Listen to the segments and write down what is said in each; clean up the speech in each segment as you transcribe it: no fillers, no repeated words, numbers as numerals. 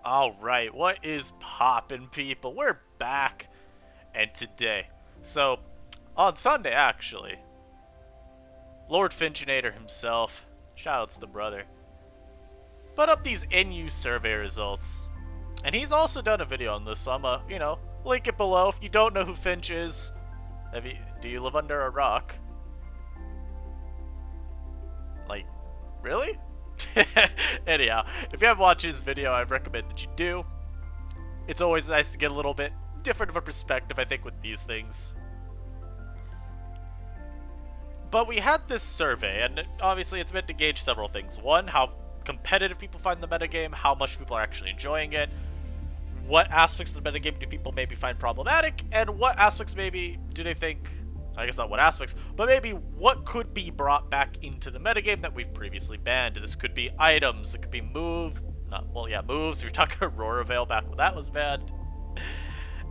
Alright, what is poppin', people? We're back, and today, so, on Sunday, actually, Lord Finchinator himself, shout out to the brother, put up these NU survey results, and he's also done a video on this, so I'm gonna, link it below. If you don't know who Finch is, do you live under a rock? Like, really? Anyhow, if you haven't watched his video, I recommend that you do. It's always nice to get a little bit different of a perspective, I think, with these things. But we had this survey, and obviously it's meant to gauge several things. One, how competitive people find the metagame, how much people are actually enjoying it, what aspects of the metagame do people maybe find problematic, and what aspects maybe do they think, I guess not what aspects, but maybe what could be brought back into the metagame that we've previously banned. This could be items, it could be moves. If you're talking Aurora Veil back when that was banned.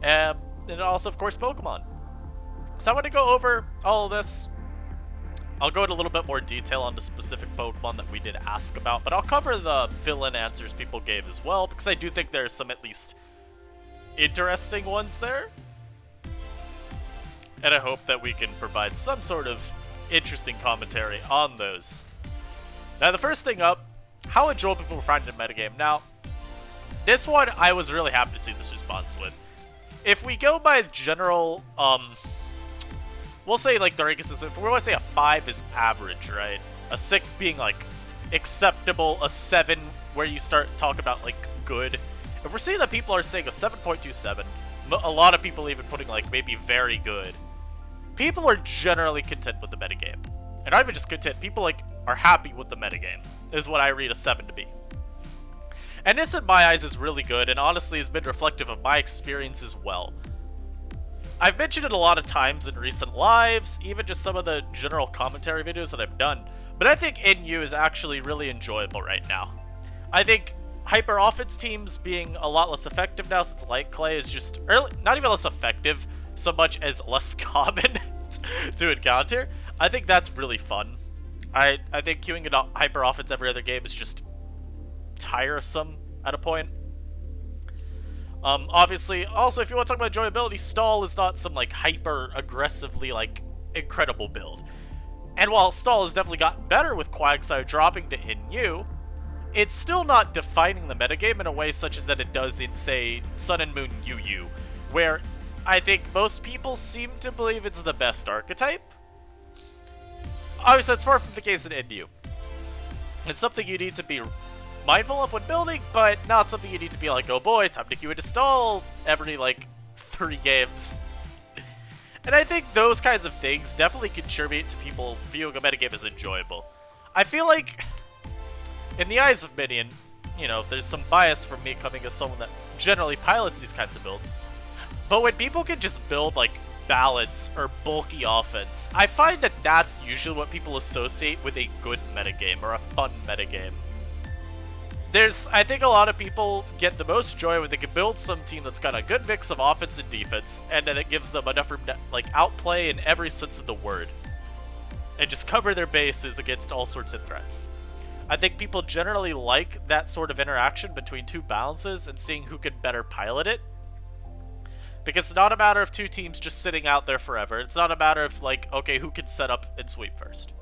And also, of course, Pokemon. So I want to go over all of this. I'll go into a little bit more detail on the specific Pokemon that we did ask about, but I'll cover the fill-in answers people gave as well, because I do think there's some at least interesting ones there. And I hope that we can provide some sort of interesting commentary on those. Now, the first thing up, how enjoyable people find the metagame. Now, this one I was really happy to see this response with. If we go by general, we'll say like the ranking system, if we want to say a 5 is average, right? A 6 being like acceptable, a 7 where you start talking about like good. If we're seeing that people are saying a 7.27, a lot of people even putting like maybe very good, people are generally content with the metagame. And not even just content, people like are happy with the metagame, is what I read a 7 to be. And this in my eyes is really good, and honestly has been reflective of my experience as well. I've mentioned it a lot of times in recent lives, even just some of the general commentary videos that I've done, but I think NU is actually really enjoyable right now. I think hyper offense teams being a lot less effective now since Light Clay is just, not even less effective, so much as less common to encounter. I think that's really fun. I think queuing it up hyper offense every other game is just tiresome at a point. Obviously, also if you want to talk about enjoyability, Stall is not some like hyper aggressively like incredible build. And while Stall has definitely gotten better with Quagsire dropping to NU, it's still not defining the metagame in a way such as that it does in, say, Sun and Moon UU, where I think most people seem to believe it's the best archetype. Obviously, that's far from the case in NU. It's something you need to be mindful of when building, but not something you need to be like, oh boy, time to queue into Stall every, like, 3 games. And I think those kinds of things definitely contribute to people viewing a metagame as enjoyable. I feel like, in the eyes of Minion, there's some bias from me coming as someone that generally pilots these kinds of builds. But when people can just build, like, balance or bulky offense, I find that that's usually what people associate with a good metagame or a fun metagame. I think a lot of people get the most joy when they can build some team that's got a good mix of offense and defense, and then it gives them enough room to, like, outplay in every sense of the word. And just cover their bases against all sorts of threats. I think people generally like that sort of interaction between two balances and seeing who can better pilot it. Because it's not a matter of two teams just sitting out there forever. It's not a matter of, like, okay, who can set up and sweep first.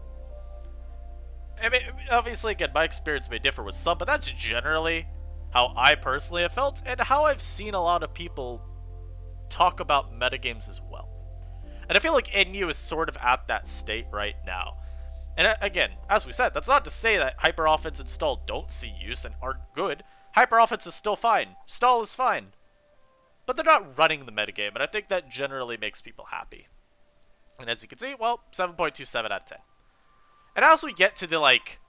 I mean, obviously, again, my experience may differ with some, but that's generally how I personally have felt, and how I've seen a lot of people talk about metagames as well. And I feel like NU is sort of at that state right now. And again, as we said, that's not to say that hyper offense and Stall don't see use and aren't good. Hyper offense is still fine. Stall is fine. But they're not running the metagame, and I think that generally makes people happy. And as you can see, well, 7.27 out of 10. And as we get to the, like,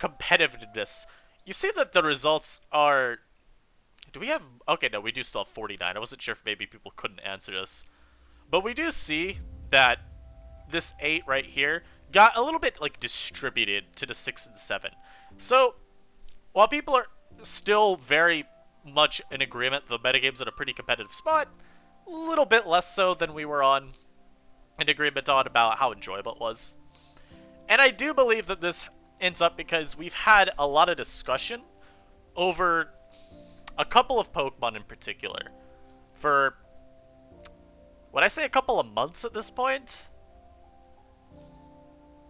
competitiveness, you see that the results are... Do we have... Okay, no, we do still have 49. I wasn't sure if maybe people couldn't answer this. But we do see that this 8 right here got a little bit, like, distributed to the 6 and 7. So, while people are still very much in agreement the metagame's at a pretty competitive spot, a little bit less so than we were in agreement on about how enjoyable it was. And I do believe that this ends up because we've had a lot of discussion over a couple of Pokemon in particular for, would I say a couple of months at this point?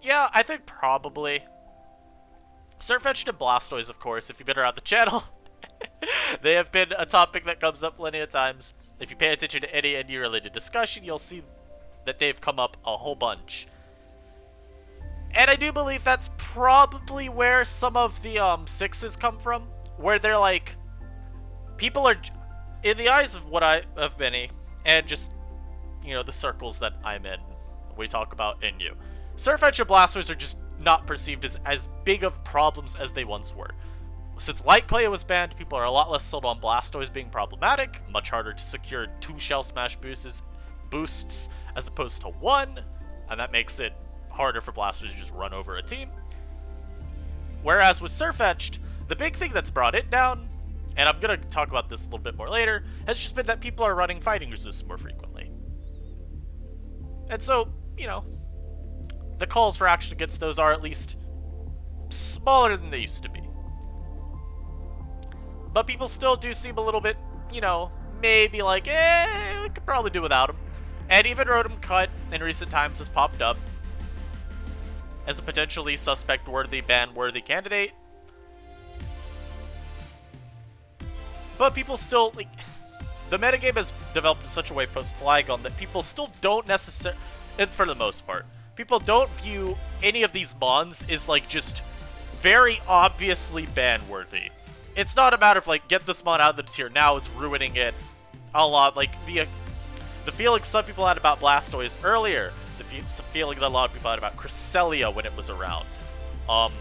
Yeah, I think probably. Sirfetch'D and Blastoise, of course, if you've been around the channel. They have been a topic that comes up plenty of times. If you pay attention to any NU-related discussion, you'll see that they've come up a whole bunch. And I do believe that's probably where some of the sixes come from, where they're like, people are, in the eyes of many, and just, you know, the circles that I'm in, we talk about NU. Surfetch and Blastoise are just not perceived as big of problems as they once were. Since Light Clay was banned, people are a lot less sold on Blastoise being problematic, much harder to secure 2 Shell Smash boosts as opposed to 1, and that makes it harder for Blastoise to just run over a team. Whereas with Sirfetch'd, the big thing that's brought it down, and I'm going to talk about this a little bit more later, has just been that people are running Fighting Resist more frequently. And so, you know, the calls for action against those are at least smaller than they used to be. But people still do seem a little bit, you know, maybe like, we could probably do without him. And even Rotom Cut in recent times has popped up as a potentially suspect-worthy, ban-worthy candidate. But people still, like, the metagame has developed in such a way post-Flygon that people still don't necessarily, and for the most part, people don't view any of these mons as, like, just very obviously ban-worthy. It's not a matter of, like, get this mon out of the tier now, it's ruining it a lot. Like, the feeling some people had about Blastoise earlier, the feeling that a lot of people had about Cresselia when it was around. Let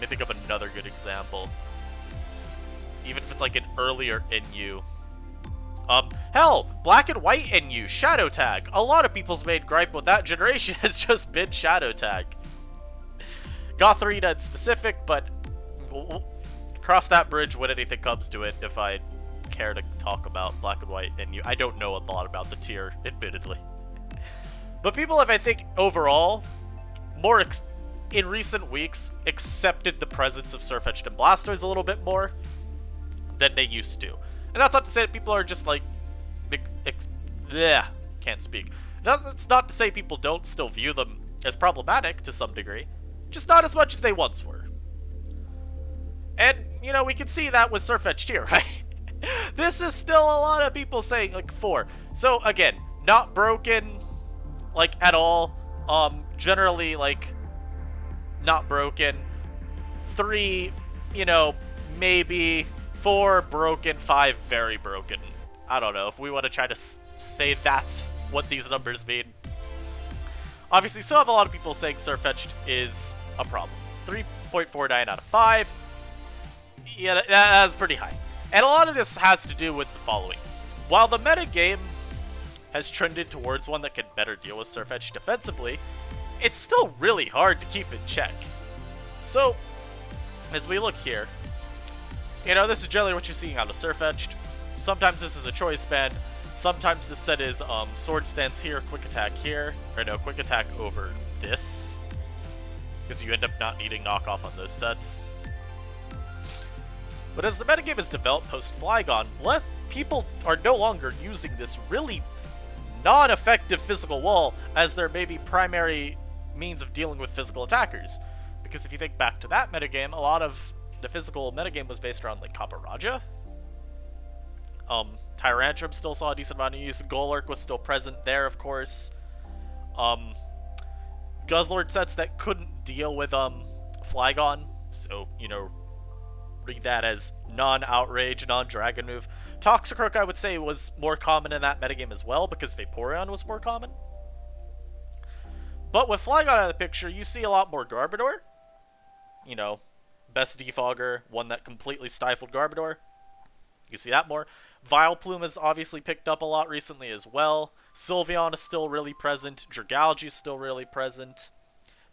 me think of another good example. Even if it's, like, an earlier NU. Hell, Black and White NU, Shadow Tag. A lot of people's main gripe with that generation has just been Shadow Tag. Gotharita in specific, but we'll cross that bridge when anything comes to it if I care to talk about Black and White NU. I don't know a lot about the tier, admittedly. But people have, I think, overall, in recent weeks, accepted the presence of Surfetch'd and Blastoise a little bit more than they used to. And that's not to say that people are just like, can't speak. That's not to say people don't still view them as problematic to some degree, just not as much as they once were. And, you know, we can see that with Surfetch'd here, right? This is still a lot of people saying, like, 4. So, again, not broken, like, at all. Generally, like, not broken. 3, you know, maybe. 4 broken, 5 very broken. I don't know if we want to try to say that's what these numbers mean. Obviously, still have a lot of people saying Surfetch'd is a problem. 3.49 out of 5. Yeah, that's pretty high. And a lot of this has to do with the following. While the metagame has trended towards one that can better deal with Surfetch defensively, it's still really hard to keep in check. So, as we look here, you know, this is generally what you're seeing out of Surfetch'd. Sometimes this is a choice band. Sometimes this set is Sword Stance here, Quick Attack here. Or no, Quick Attack over this. Because you end up not needing knockoff on those sets. But as the metagame has developed post-Flygon, less people are no longer using this really non-effective physical wall as their maybe primary means of dealing with physical attackers. Because if you think back to that metagame, a lot of the physical metagame was based around, like, Kaparaja. Tyrantrum still saw a decent amount of use. Golurk was still present there, of course. Guzzlord sets that couldn't deal with Flygon, so, you know, read that as non-outrage, non-dragon move. Toxicroak, I would say, was more common in that metagame as well, because Vaporeon was more common. But with Flygon out of the picture, you see a lot more Garbodor. You know, best defogger, one that completely stifled Garbodor. You see that more. Vileplume has obviously picked up a lot recently as well. Sylveon is still really present. Dragalge is still really present.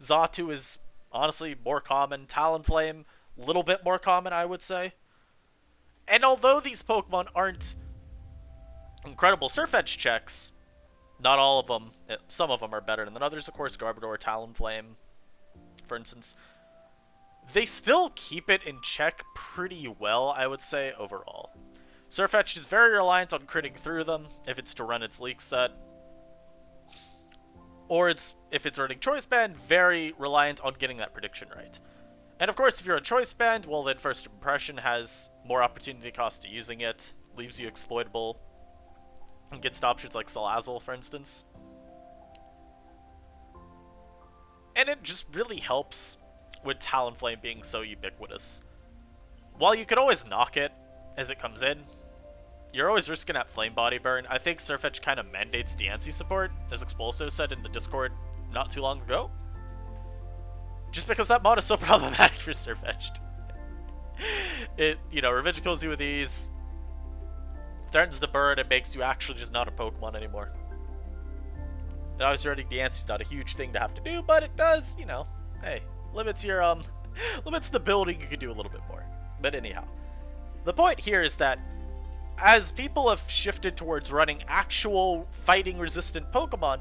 Xatu is honestly more common. Talonflame, a little bit more common, I would say. And although these Pokemon aren't incredible Surfetch checks, not all of them, some of them are better than others, of course, Garbodor, Talonflame, for instance. They still keep it in check pretty well, I would say, overall. Surfetch'D is very reliant on critting through them if it's to run its leak set. Or if it's running Choice Band, very reliant on getting that prediction right. And of course, if you're a Choice Band, well then First Impression has more opportunity cost to using it, leaves you exploitable, and gets to options like Salazzle, for instance. And it just really helps with Talonflame being so ubiquitous. While you can always knock it as it comes in, you're always risking that Flame Body Burn. I think Surfetch kind of mandates Diancie support, as Expulso said in the Discord not too long ago. Just because that mod is so problematic for Sirfetch'd. It, Revenge kills you with ease, threatens the burn, and makes you actually just not a Pokemon anymore. And obviously running Diancie's not a huge thing to have to do, but it does, hey, limits your, limits the building you can do a little bit more. But anyhow, the point here is that as people have shifted towards running actual fighting-resistant Pokemon,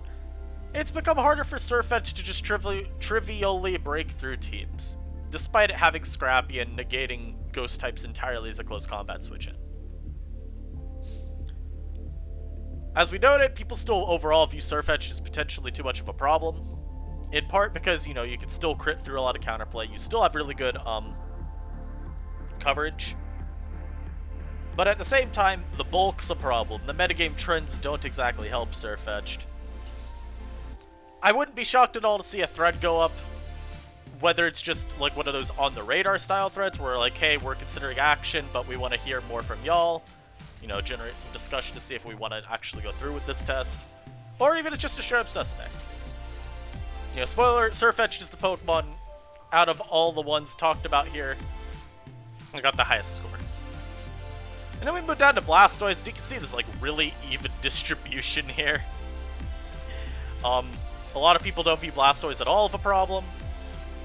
it's become harder for Surfetch to just trivially break through teams, despite it having Scrappy and negating Ghost types entirely as a close combat switch-in. As we noted, people still overall view Surfetch as potentially too much of a problem, in part because, you can still crit through a lot of counterplay, you still have really good, coverage. But at the same time, the bulk's a problem. The metagame trends don't exactly help Surfetch'd. I wouldn't be shocked at all to see a thread go up, whether it's just like one of those on-the-radar style threads where like, hey, we're considering action, but we want to hear more from y'all. Generate some discussion to see if we want to actually go through with this test. Or even it's just a straight-up suspect. Spoiler, Surfetch'd is the Pokemon out of all the ones talked about here I got the highest score. And then we move down to Blastoise, and you can see this like really even distribution here. A lot of people don't view Blastoise at all of a problem.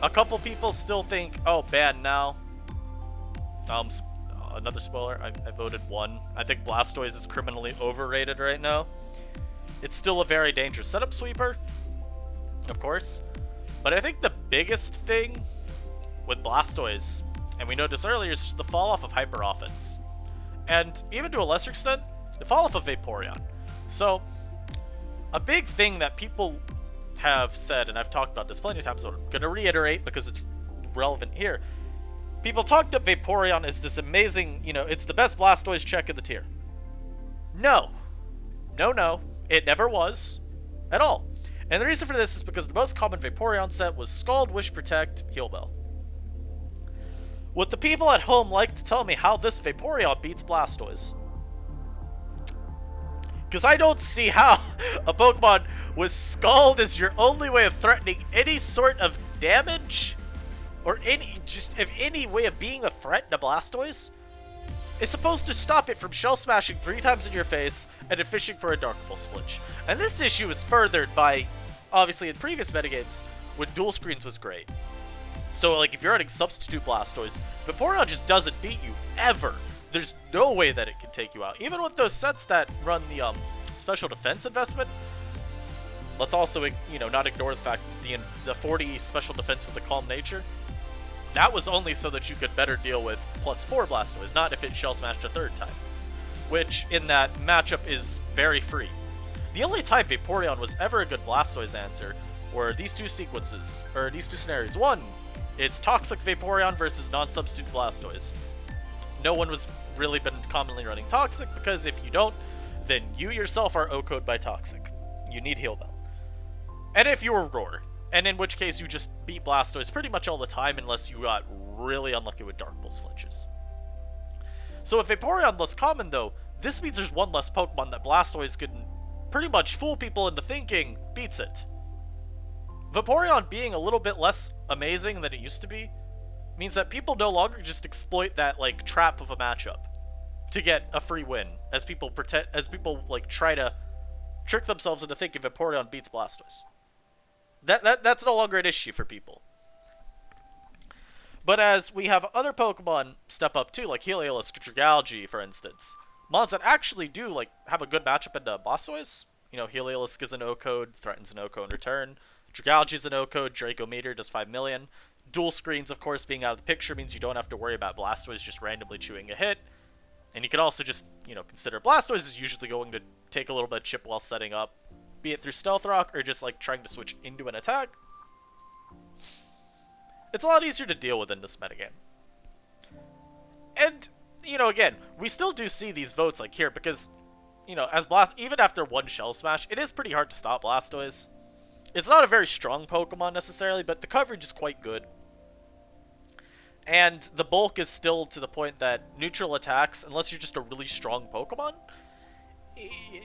A couple people still think, oh, ban now. Another spoiler, I voted 1. I think Blastoise is criminally overrated right now. It's still a very dangerous setup sweeper, of course. But I think the biggest thing with Blastoise, and we noticed earlier, is just the fall-off of Hyper Offense. And even to a lesser extent, the fall-off of Vaporeon. So, a big thing that people have said, and I've talked about this plenty of times, so I'm going to reiterate because it's relevant here. People talked up Vaporeon as this amazing, it's the best Blastoise check in the tier. No. No, it never was. At all. And the reason for this is because the most common Vaporeon set was Scald, Wish, Protect, Heal Bell. Would the people at home like to tell me how this Vaporeon beats Blastoise? Because I don't see how a Pokemon with Scald as your only way of threatening any sort of damage, or any way of being a threat to Blastoise, is supposed to stop it from Shell Smashing 3 times in your face and then fishing for a Dark Pulse flinch. And this issue is furthered by, obviously in previous metagames, when Dual Screens was great. So, like, if you're running Substitute Blastoise, Vaporeon just doesn't beat you, ever. There's no way that it can take you out. Even with those sets that run the, Special Defense investment, let's also, not ignore the fact that the 40 Special Defense with the Calm Nature, that was only so that you could better deal with +4 Blastoise, not if it Shell Smashed a 3rd time. Which, in that matchup, is very free. The only time Vaporeon was ever a good Blastoise answer were these two sequences, or these two scenarios. One, it's Toxic Vaporeon versus non-substitute Blastoise. No one was really been commonly running Toxic, because if you don't, then you yourself are O-code by Toxic. You need Heal Bell. And if you were Roar, and in which case you just beat Blastoise pretty much all the time unless you got really unlucky with Dark Pulse flinches. So with Vaporeon less common though, this means there's one less Pokemon that Blastoise can pretty much fool people into thinking beats it. Vaporeon being a little bit less amazing than it used to be means that people no longer just exploit that like trap of a matchup to get a free win, as people like try to trick themselves into thinking Vaporeon beats Blastoise. That's no longer an issue for people. But as we have other Pokemon step up too, like Heliolisk, Dragalge, for instance, mods that actually do like have a good matchup into Blastoise. Heliolisk is an O-code, threatens an O-code in return. Dragalge is an O-code, Draco Meteor does 5 million. Dual Screens, of course, being out of the picture means you don't have to worry about Blastoise just randomly chewing a hit. And you can also just, you know, consider Blastoise is usually going to take a little bit of chip while setting up, be it through Stealth Rock or just like trying to switch into an attack. It's a lot easier to deal with in this metagame. And, you know, again, we still do see these votes like here because, you know, as even after one Shell Smash, it is pretty hard to stop Blastoise. It's not a very strong Pokemon necessarily, but the coverage is quite good. And the bulk is still to the point that neutral attacks, unless you're just a really strong Pokemon,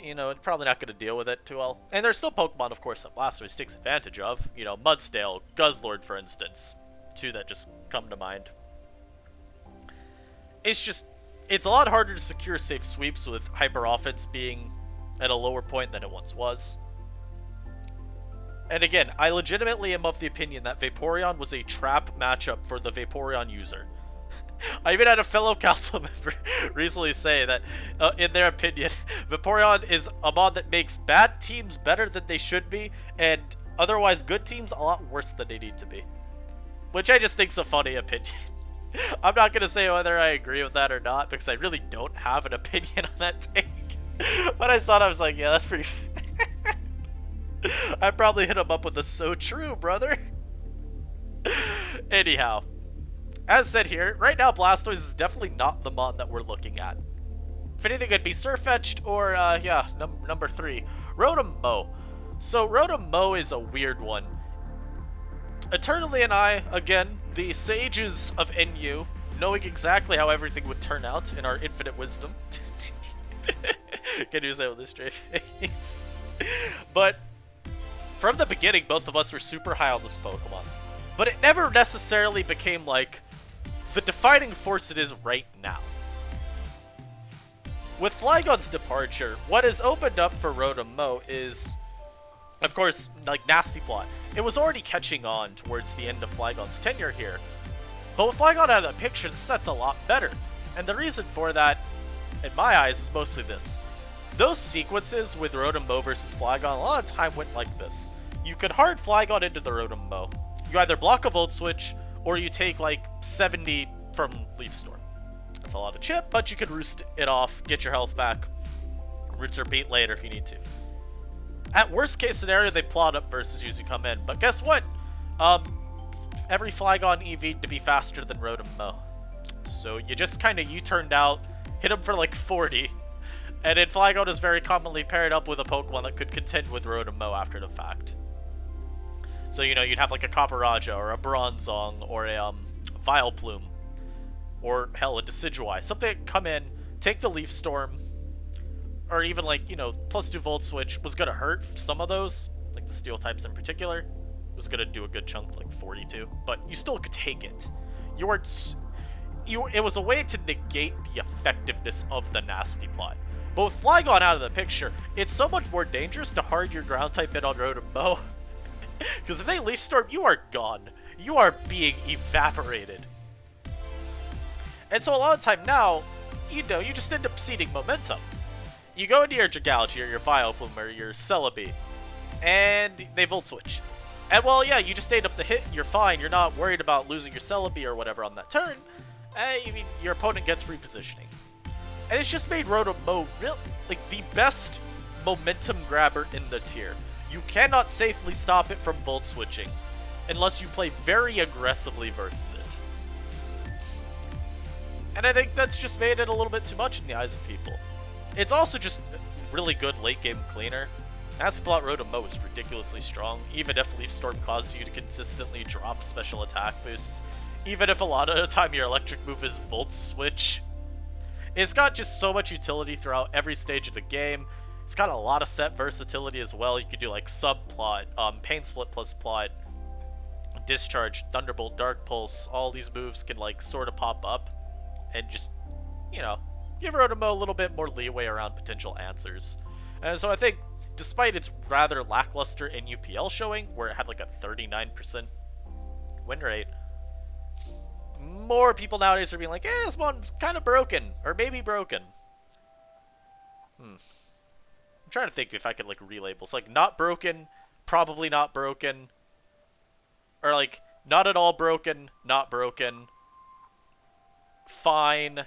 you know, it's probably not going to deal with it too well. And there's still Pokemon, of course, that Blastoise takes advantage of. You know, Mudstale, Guzzlord, for instance. Two that just come to mind. It's a lot harder to secure safe sweeps with Hyper Offense being at a lower point than it once was. And again, I legitimately am of the opinion that Vaporeon was a trap matchup for the Vaporeon user. I even had a fellow council member recently say that, in their opinion, Vaporeon is a mod that makes bad teams better than they should be, and otherwise good teams a lot worse than they need to be. Which I just think's a funny opinion. I'm not going to say whether I agree with that or not, because I really don't have an opinion on that take. But I saw it, I was like, yeah, that's pretty I probably hit him up with a "so true, brother." Anyhow, as said here, right now Blastoise is definitely not the mod that we're looking at. If anything, it'd be Sirfetch'D or, yeah, number 3, Rotom Mow. So Rotom Mow is a weird one. Eternally and I, again, the sages of NU, knowing exactly how everything would turn out in our infinite wisdom. Can you say with this straight face? But from the beginning, both of us were super high on this Pokemon. But it never necessarily became, like, the defining force it is right now. With Flygon's departure, what has opened up for Rotom Mow is, of course, like, Nasty Plot. It was already catching on towards the end of Flygon's tenure here. But with Flygon out of the picture, the set's a lot better. And the reason for that, in my eyes, is mostly this. Those sequences with Rotom Mow versus Flygon, a lot of time went like this. You could hard Flygon into the Rotom Mow. You either block a Volt Switch, or you take like 70 from Leaf Storm. That's a lot of chip, but you could roost it off, get your health back, rinse or repeat later if you need to. At worst case scenario, they plot up versus usually come in, but guess what? Every Flygon EV'd to be faster than Rotom Mow. So you just kind of U-turned out, hit him for like 40, and then Flygon is very commonly paired up with a Pokemon that could contend with Rotom Mow after the fact. So, you know, you'd have like a Copperajah, or a Bronzong, or a Vileplume, or hell, a Decidueye. Something that come in, take the Leaf Storm, or even like, you know, +2 Volt Switch was gonna hurt some of those, like the Steel types in particular. Was gonna do a good chunk, like 42, but you still could take it. It was a way to negate the effectiveness of the Nasty Plot. But with Flygon out of the picture, it's so much more dangerous to hard your ground type in on Rotom Mow. Because if they Leaf Storm, you are gone. You are being evaporated. And so a lot of time now, you know, you just end up ceding momentum. You go into your Dragalge or your Vileplume or your Celebi, and they Volt Switch. And well, yeah, you just stayed up the hit, you're fine, you're not worried about losing your Celebi or whatever on that turn. I mean, your opponent gets repositioning. And it's just made Rotom Mow like the best momentum grabber in the tier. You cannot safely stop it from Volt Switching, unless you play very aggressively versus it. And I think that's just made it a little bit too much in the eyes of people. It's also just really good late game cleaner. Nasty Plot Rotom Mow is ridiculously strong, even if Leaf Storm causes you to consistently drop special attack boosts, even if a lot of the time your electric move is Volt Switch. It's got just so much utility throughout every stage of the game. It's got a lot of set versatility as well. You could do like Subplot, Pain Split plus Plot, Discharge, Thunderbolt, Dark Pulse. All these moves can like sort of pop up and just, you know, give Rotom Mow a little bit more leeway around potential answers. And so I think, despite its rather lackluster NUPL showing, where it had like a 39% win rate, more people nowadays are being like, this one's kind of broken, or maybe broken. I'm trying to think if I could like relabel. It's like not broken, probably not broken, or like not at all broken, not broken, fine,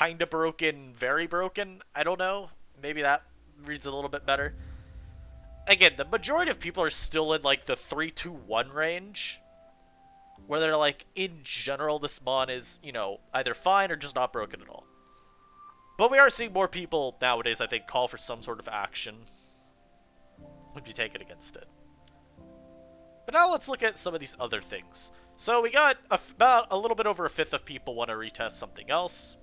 kinda broken, very broken. I don't know. Maybe that reads a little bit better. Again, the majority of people are still in like the 3-2-1 range, where they're like, in general, this mon is, you know, either fine or just not broken at all. But we are seeing more people nowadays, I think, call for some sort of action would be taken against it. But now let's look at some of these other things. So we got about a little bit over a fifth of people want to retest something else.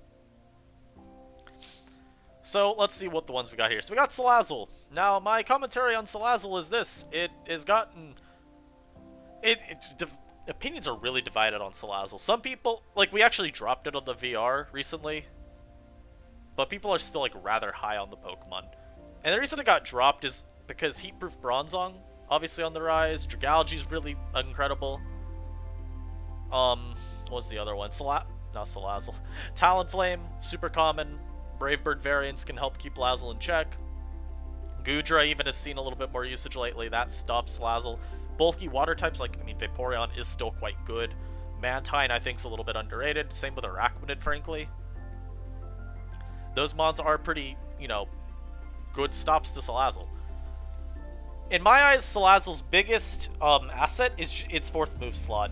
So let's see what the ones we got here. So we got Salazzle. Now my commentary on Salazzle is this: it has gotten opinions are really divided on Salazzle. Some people, like, we actually dropped it on the VR recently, but people are still like rather high on the Pokemon. And the reason it got dropped is because Heatproof Bronzong, obviously on the rise. Dragalge's really incredible. What was the other one? Not Salazzle. Talonflame, super common. Brave Bird variants can help keep Lazzle in check. Goodra even has seen a little bit more usage lately. That stops Lazzle. Bulky water types, like, I mean, Vaporeon is still quite good. Mantine, I think, is a little bit underrated. Same with Arachnid, frankly. Those mons are pretty, you know, good stops to Salazzle. In my eyes, Salazzle's biggest asset is its fourth move slot.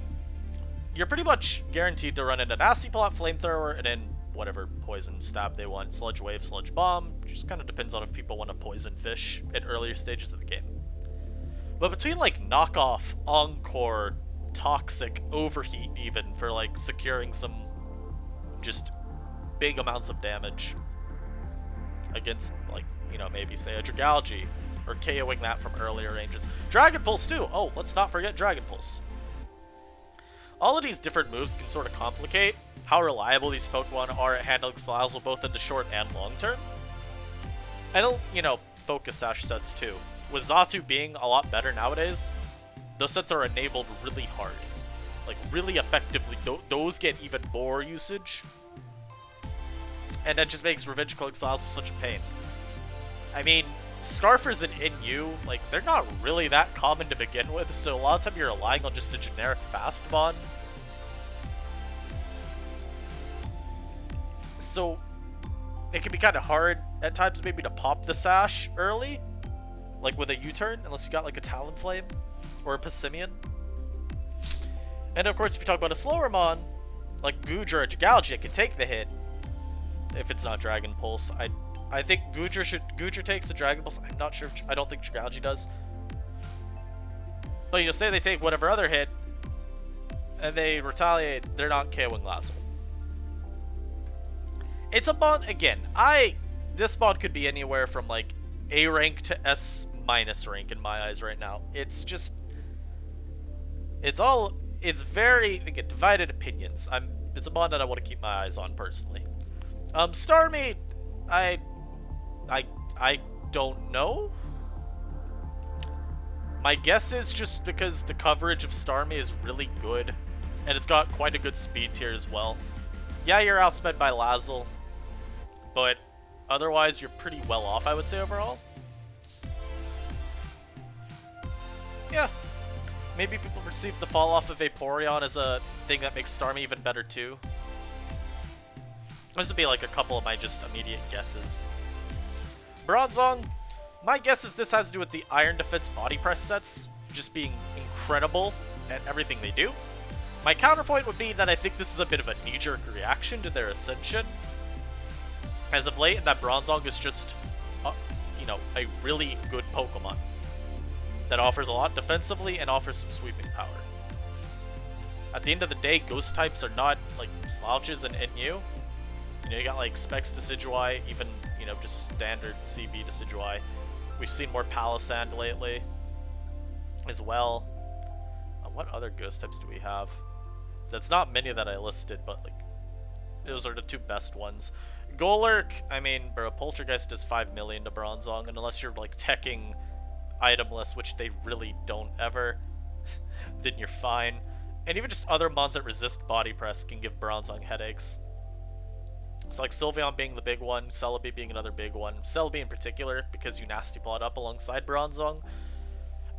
You're pretty much guaranteed to run into Nasty Plot, Flamethrower, and then whatever poison stab they want. Sludge Wave, Sludge Bomb. Just kind of depends on if people want to poison fish at earlier stages of the game. But between, like, Knockoff, Encore, Toxic, Overheat even, for, like, securing some just big amounts of damage against, like, you know, maybe, say, a Dragalge, or KOing that from earlier ranges. Dragon Pulse, too! Oh, let's not forget Dragon Pulse. All of these different moves can sort of complicate how reliable these Pokemon are at handling Salazzle both in the short and long term. And, you know, Focus Sash sets too. With Xatu being a lot better nowadays, those sets are enabled really hard. Like, really effectively. Those get even more usage. And that just makes Revenge Killing Salazzle such a pain. I mean, Scarfers and NU, like, they're not really that common to begin with, so a lot of time you're relying on just a generic fast mon. So, it can be kind of hard at times maybe to pop the Sash early, like with a U-turn, unless you got like a Talonflame or a Passimian. And of course, if you talk about a slower mon, like Goodra or Dragalge, it can take the hit if it's not Dragon Pulse. I think Goodra takes the Dragon Pulse. I'm not sure. I don't think Dragalge does. But you know, say they take whatever other hit, and they retaliate. They're not KOing Lazzle. It's a mod, again, this mod could be anywhere from, like, A rank to S- rank in my eyes right now. It's just, it's very, again, divided opinions. It's a mod that I want to keep my eyes on, personally. Starmie, I don't know. My guess is just because the coverage of Starmie is really good, and it's got quite a good speed tier as well. Yeah, you're outsped by Lazzle, but otherwise you're pretty well off, I would say, overall. Yeah. Maybe people perceive the fall off of Vaporeon as a thing that makes Starmie even better too. This would be like a couple of my just immediate guesses. Bronzong, my guess is this has to do with the Iron Defense Body Press sets just being incredible at everything they do. My counterpoint would be that I think this is a bit of a knee-jerk reaction to their ascension as of late, and that Bronzong is just, you know, a really good Pokemon that offers a lot defensively and offers some sweeping power. At the end of the day, Ghost types are not like slouches and NU. You know, you got like Specs Decidueye, even, you know, just standard CB Decidueye. We've seen more Palisand lately as well. What other Ghost types do we have? That's not many that I listed, but like those are the two best ones. Golurk, I mean, bro, Poltergeist does 5 million to Bronzong, and unless you're like teching itemless, which they really don't ever, then you're fine. And even just other mons that resist Body Press can give Bronzong headaches. It's like Sylveon being the big one, Celebi being another big one. Celebi in particular, because you Nasty Plot up alongside Bronzong.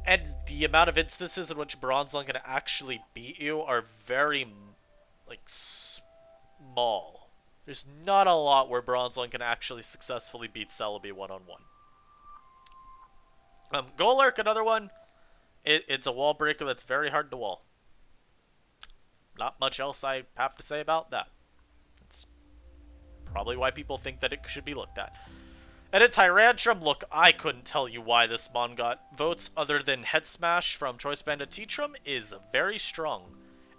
And the amount of instances in which Bronzong can actually beat you are very, like, small. There's not a lot where Bronzong can actually successfully beat Celebi one-on-one. Golurk, another one. It's a wall breaker that's very hard to wall. Not much else I have to say about that. It's probably why people think that it should be looked at. And a Tyrantrum, look, I couldn't tell you why this mon got votes other than Head Smash from Choice Banditrum is very strong.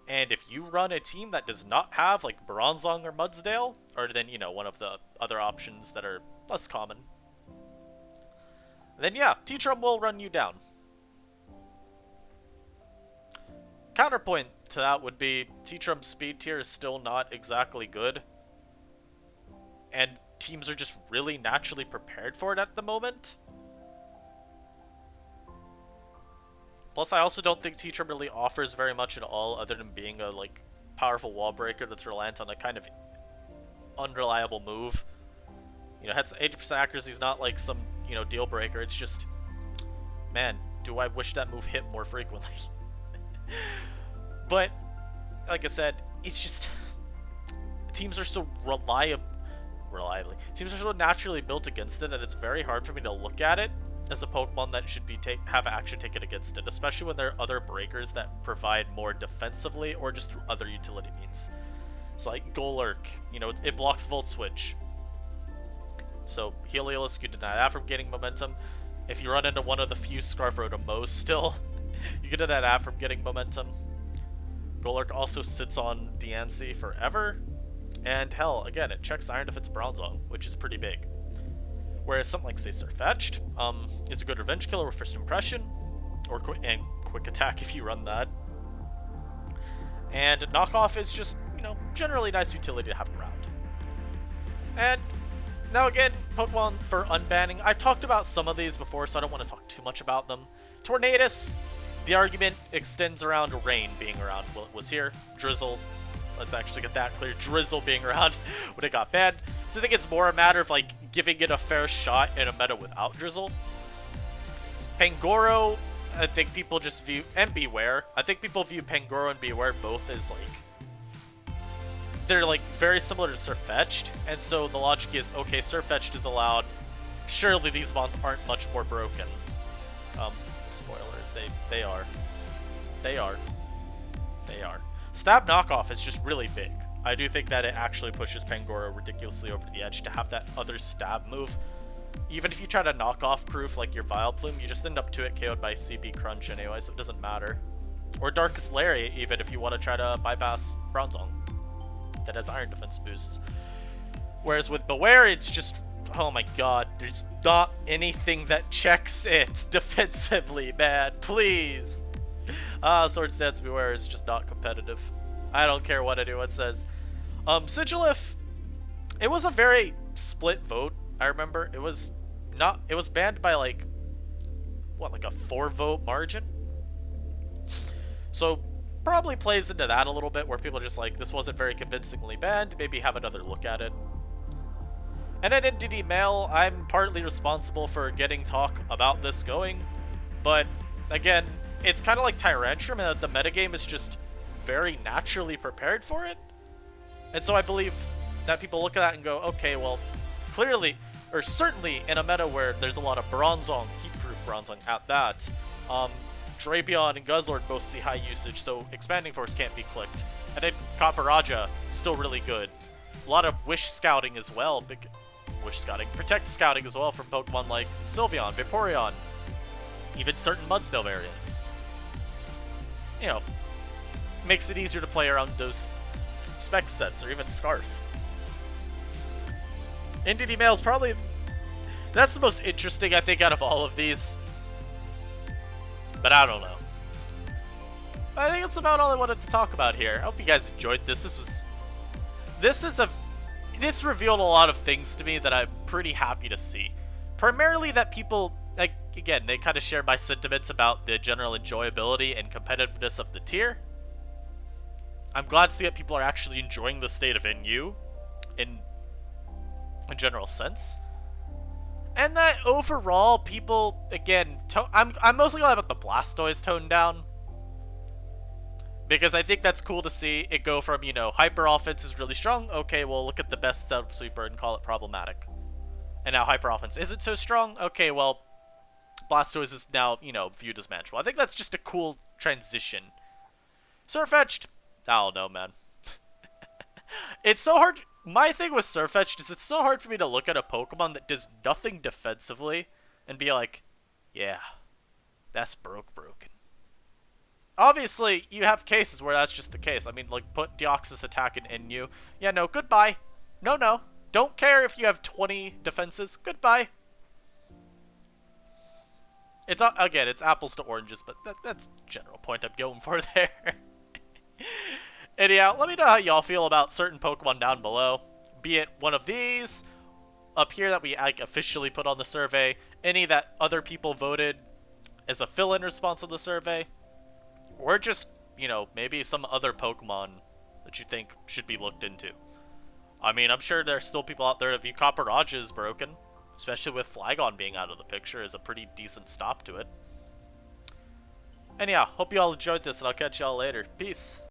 And if you run a team that does not have, like, Bronzong or Mudsdale, or then, you know, one of the other options that are less common, then yeah, T-Trum will run you down. Counterpoint to that would be T-Trum's speed tier is still not exactly good. And teams are just really naturally prepared for it at the moment. Plus, I also don't think T-Trum really offers very much at all other than being a, like, powerful wall breaker that's reliant on a kind of unreliable move. You know, 80% accuracy is not like some, you know, deal breaker. It's just, man, do I wish that move hit more frequently. But, like I said, it's just, teams are so teams are so naturally built against it that it's very hard for me to look at it as a Pokemon that should be have action taken against it, especially when there are other breakers that provide more defensively or just through other utility means. So like Golurk, you know, it blocks Volt Switch. So Heliolisk, you deny that from getting momentum. If you run into one of the few Scarf Rotom still, you can deny that from getting momentum. Golurk also sits on Diancie forever. And hell, again, it checks Iron Defense Bronzong, which is pretty big. Whereas something like, say, Sirfetch'D, it's a good revenge killer with First Impression, or Quick Attack if you run that. And Knockoff is just, you know, generally nice utility to have around. And now again, Pokemon for unbanning. I've talked about some of these before, so I don't want to talk too much about them. Tornadus, the argument extends around Rain being around. Well, it was here. Drizzle. Let's actually get that clear. Drizzle being around when it got banned. So I think it's more a matter of, like, giving it a fair shot in a meta without Drizzle. Pangoro, I think people just view... And Beware. I think people view Pangoro and Beware both as, like... They're, like, very similar to Sirfetch'd. And so the logic is, okay, Sirfetch'd is allowed. Surely these mons aren't much more broken. Spoiler. They are. They are. They are. Stab Knockoff is just really big. I do think that it actually pushes Pangoro ridiculously over the edge to have that other stab move. Even if you try to knock off proof like your Vileplume, you just end up 2-hit KO'd by CB Crunch anyway, so it doesn't matter. Or Darkest Lariat even if you want to try to bypass Bronzong. That has Iron Defense boosts. Whereas with Beware, it's just, oh my god, there's not anything that checks it defensively, man. Please. Sword Stance Beware is just not competitive. I don't care what anyone says. Sigilif, it was a very split vote, I remember. It was banned by like, what, like a 4-vote margin? So, probably plays into that a little bit, where people are just like, this wasn't very convincingly banned, maybe have another look at it. And then NDD Mail, I'm partly responsible for getting talk about this going, but again, it's kind of like Tyrantrum, and that the metagame is just very naturally prepared for it. And so I believe that people look at that and go, okay, well, clearly, or certainly in a meta where there's a lot of Bronzong, heat-proof Bronzong at that, Drapion and Guzzlord both see high usage, so Expanding Force can't be clicked. And then Copperajah, still really good. A lot of Wish Scouting as well, Protect Scouting as well from Pokemon like Sylveon, Vaporeon, even certain Mudsdale variants. You know, makes it easier to play around those spec sets, or even Scarf. NDD Mail's probably... That's the most interesting, I think, out of all of these. But I don't know. I think that's about all I wanted to talk about here. I hope you guys enjoyed this. This revealed a lot of things to me that I'm pretty happy to see. Primarily that people, like, again, they kind of share my sentiments about the general enjoyability and competitiveness of the tier. I'm glad to see that people are actually enjoying the state of NU in a general sense. And that overall, people, again, I'm mostly glad about the Blastoise tone down. Because I think that's cool to see it go from, you know, hyper offense is really strong. Okay, well, look at the best setup sweeper and call it problematic. And now hyper offense isn't so strong. Okay, well, Blastoise is now, you know, viewed as manageable. I think that's just a cool transition. Sirfetch'D, I don't know, man. It's so hard. My thing with Sirfetch'D is it's so hard for me to look at a Pokemon that does nothing defensively and be like, yeah, that's broken. Obviously, you have cases where that's just the case. I mean, like, put Deoxys attack in Inu. Yeah, no, goodbye. No. Don't care if you have 20 defenses. Goodbye. It's, again, it's apples to oranges, but that's the general point I'm going for there. Anyhow, let me know how y'all feel about certain Pokemon down below. Be it one of these up here that we like officially put on the survey, any that other people voted as a fill-in response on the survey, or just, you know, maybe some other Pokemon that you think should be looked into. I mean, I'm sure there's still people out there that view Copperajah is broken, especially with Flygon being out of the picture is a pretty decent stop to it. Anyhow, hope you all enjoyed this, and I'll catch y'all later. Peace.